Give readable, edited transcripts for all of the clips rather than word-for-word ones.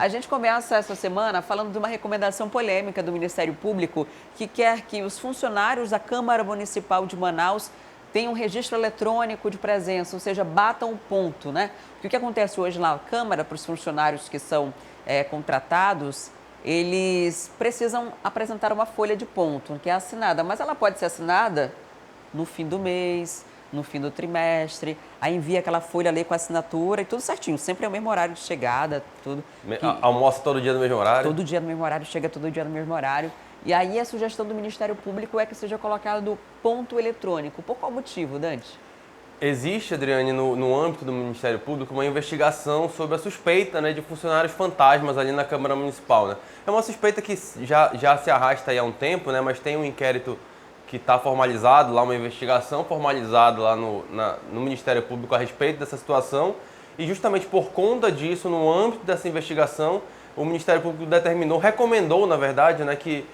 A gente começa essa semana falando de uma recomendação polêmica do Ministério Público que quer que os funcionários da Câmara Municipal de Manaus tenham um registro eletrônico de presença, ou seja, batam o ponto, né? Porque o que acontece hoje na Câmara, para os funcionários que são contratados, eles precisam apresentar uma folha de ponto, que é assinada, mas ela pode ser assinada no fim do mês, no fim do trimestre, aí envia aquela folha ali com a assinatura e tudo certinho, sempre é o mesmo horário de chegada, tudo. Almoça todo dia no mesmo horário? Todo dia no mesmo horário, chega todo dia no mesmo horário. E aí a sugestão do Ministério Público é que seja colocado ponto eletrônico. Por qual motivo, Dante? Existe, Adriane, no âmbito do Ministério Público, uma investigação sobre a suspeita, né, de funcionários fantasmas ali na Câmara Municipal, né? É uma suspeita que já se arrasta aí há um tempo, né, mas tem um inquérito que está formalizado lá, uma investigação formalizada lá no Ministério Público a respeito dessa situação. E justamente por conta disso, no âmbito dessa investigação, o Ministério Público recomendou, na verdade, né, que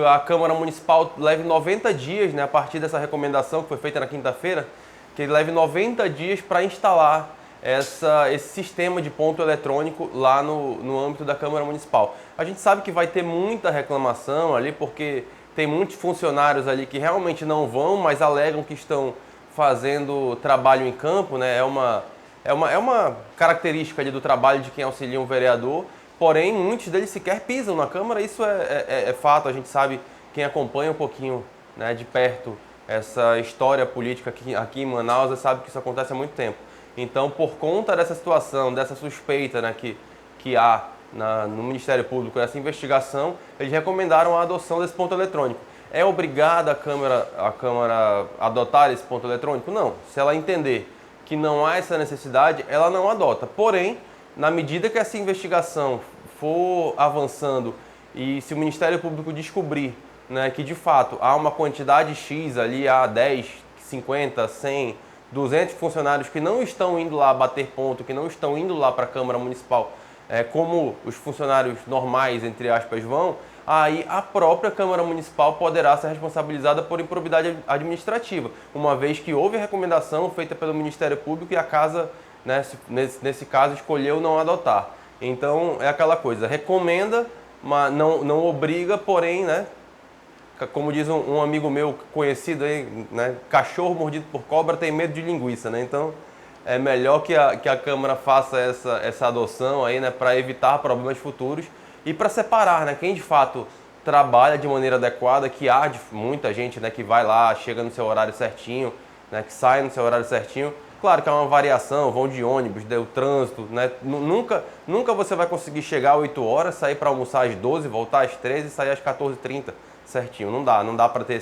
a Câmara Municipal leve 90 dias, né, a partir dessa recomendação que foi feita na quinta-feira, que ele leve 90 dias para instalar esse sistema de ponto eletrônico lá no âmbito da Câmara Municipal. A gente sabe que vai ter muita reclamação ali, porque tem muitos funcionários ali que realmente não vão, mas alegam que estão fazendo trabalho em campo, né? É uma característica ali do trabalho de quem auxilia um vereador, porém muitos deles sequer pisam na Câmara, isso é fato, a gente sabe, quem acompanha um pouquinho, né, de perto essa história política aqui em Manaus sabe que isso acontece há muito tempo. Então, por conta dessa situação, dessa suspeita, né, que há no Ministério Público, essa investigação, eles recomendaram a adoção desse ponto eletrônico. É obrigada a Câmara a adotar esse ponto eletrônico? Não. Se ela entender que não há essa necessidade, ela não adota. Porém, na medida que essa investigação for avançando e se o Ministério Público descobrir, né, que de fato há uma quantidade X ali, há 10, 50, 100, 200 funcionários que não estão indo lá bater ponto, que não estão indo lá para a Câmara Municipal, como os funcionários normais, entre aspas, vão, aí a própria Câmara Municipal poderá ser responsabilizada por improbidade administrativa, uma vez que houve a recomendação feita pelo Ministério Público e a casa, né, nesse caso, escolheu não adotar. Então, é aquela coisa, recomenda, mas não obriga, porém, né, como diz um amigo meu conhecido aí, né, cachorro mordido por cobra tem medo de linguiça, né? Então, é melhor que a Câmara faça essa adoção aí, né, para evitar problemas futuros e para separar, né, quem de fato trabalha de maneira adequada, que há muita gente, né, que vai lá, chega no seu horário certinho, né, que sai no seu horário certinho. Claro que há uma variação, vão de ônibus, o trânsito, né? Nunca você vai conseguir chegar às 8 horas, sair para almoçar às 12, voltar às 13 e sair às 14h30 certinho. Não dá para ter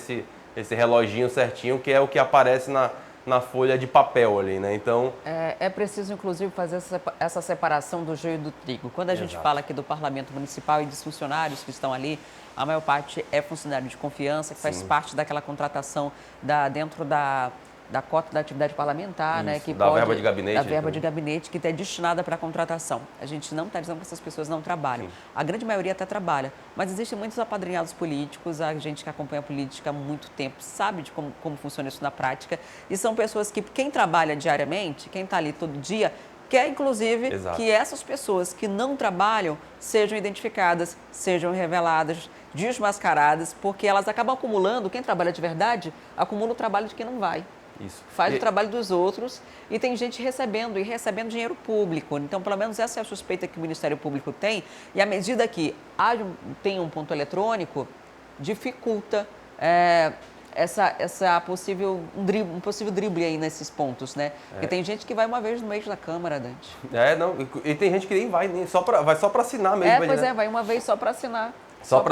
esse reloginho certinho, que é o que aparece na folha de papel ali, né? Então... É preciso, inclusive, fazer essa separação do joio e do trigo. Quando a gente fala aqui do Parlamento Municipal e dos funcionários que estão ali, a maior parte é funcionário de confiança, que faz parte daquela contratação dentro da cota da atividade parlamentar, né? Que da verba de gabinete. Da verba de gabinete, que é destinada para a contratação. A gente não está dizendo que essas pessoas não trabalham. Sim. A grande maioria até trabalha, mas existem muitos apadrinhados políticos, a gente que acompanha a política há muito tempo sabe de como funciona isso na prática, e são pessoas que, quem trabalha diariamente, quem está ali todo dia, quer, inclusive, que essas pessoas que não trabalham sejam identificadas, sejam reveladas, desmascaradas, porque elas acabam acumulando, quem trabalha de verdade, acumula o trabalho de quem não vai. Isso. Faz o trabalho dos outros e tem gente recebendo dinheiro público. Então, pelo menos essa é a suspeita que o Ministério Público tem. E à medida que tem um ponto eletrônico, dificulta um possível drible aí nesses pontos, né? Porque tem gente que vai uma vez no mês na Câmara, Dante. E tem gente que nem vai, vai só para assinar mesmo. Vai uma vez só para assinar.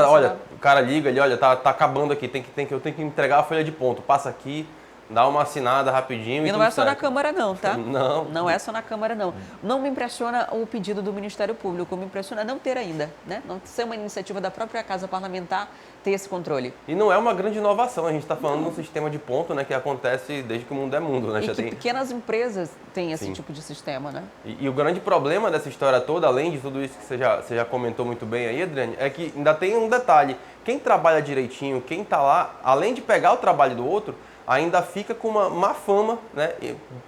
Olha, o cara liga ali, olha, tá acabando aqui, eu tenho que entregar a folha de ponto, passa aqui, dá uma assinada rapidinho e não é só na Câmara não, tá? Não. Não é só na Câmara não. Não me impressiona o pedido do Ministério Público, me impressiona não ter ainda, né? Não ser uma iniciativa da própria Casa Parlamentar ter esse controle. E não é uma grande inovação, a gente está falando de um sistema de ponto, né, que acontece desde que o mundo é mundo, né? E que pequenas empresas têm esse tipo de sistema, né? E o grande problema dessa história toda, além de tudo isso que você já comentou muito bem aí, Adriane, é que ainda tem um detalhe. Quem trabalha direitinho, quem está lá, além de pegar o trabalho do outro, ainda fica com uma má fama, né,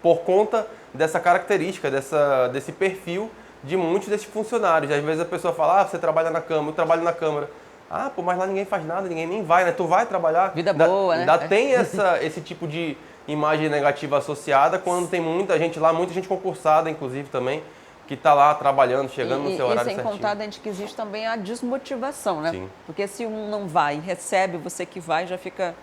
por conta dessa característica, desse perfil de muitos desses funcionários. Às vezes a pessoa fala, você trabalha na Câmara, eu trabalho na Câmara. Ah, pô, mas lá ninguém faz nada, ninguém nem vai, né? Tu vai trabalhar. Vida boa, né? Ainda tem esse tipo de imagem negativa associada quando tem muita gente lá, muita gente concursada, inclusive, também, que está lá trabalhando, chegando no seu horário certinho. E sem contar, gente, que existe também a desmotivação, né? Sim. Porque se um não vai e recebe, você que vai, já fica...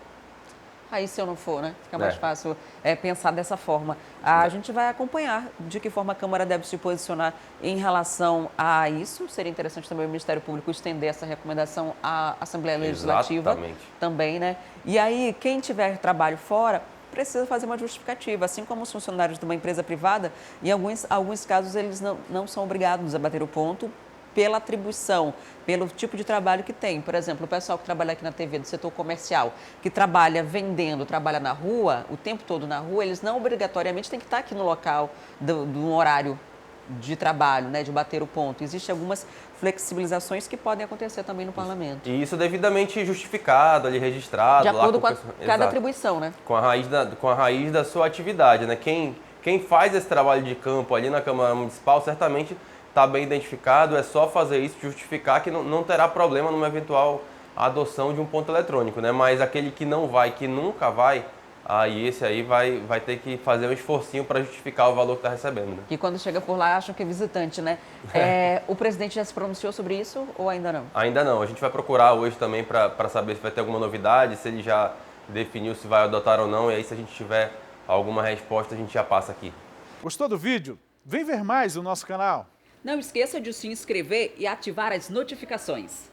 Aí se eu não for, né? Fica mais fácil pensar dessa forma. A gente vai acompanhar de que forma a Câmara deve se posicionar em relação a isso. Seria interessante também o Ministério Público estender essa recomendação à Assembleia Legislativa. Exatamente. Também, né? E aí, quem tiver trabalho fora precisa fazer uma justificativa, assim como os funcionários de uma empresa privada, em alguns casos eles não são obrigados a bater o ponto pela atribuição, pelo tipo de trabalho que tem. Por exemplo, o pessoal que trabalha aqui na TV do setor comercial, que trabalha vendendo, trabalha na rua, o tempo todo na rua, eles não obrigatoriamente têm que estar aqui no local do horário de trabalho, né, de bater o ponto. Existem algumas flexibilizações que podem acontecer também no parlamento. E isso devidamente justificado, ali registrado. De acordo lá com cada atribuição, né? Com a raiz da sua atividade, né? Quem faz esse trabalho de campo ali na Câmara Municipal, certamente está bem identificado, é só fazer isso, justificar que não terá problema numa eventual adoção de um ponto eletrônico, né? Mas aquele que não vai, que nunca vai, aí esse aí vai ter que fazer um esforcinho para justificar o valor que está recebendo, né? Que quando chega por lá acham que é visitante, né? O presidente já se pronunciou sobre isso ou ainda não? Ainda não. A gente vai procurar hoje também para saber se vai ter alguma novidade, se ele já definiu se vai adotar ou não, e aí se a gente tiver alguma resposta a gente já passa aqui. Gostou do vídeo? Vem ver mais o nosso canal. Não esqueça de se inscrever e ativar as notificações.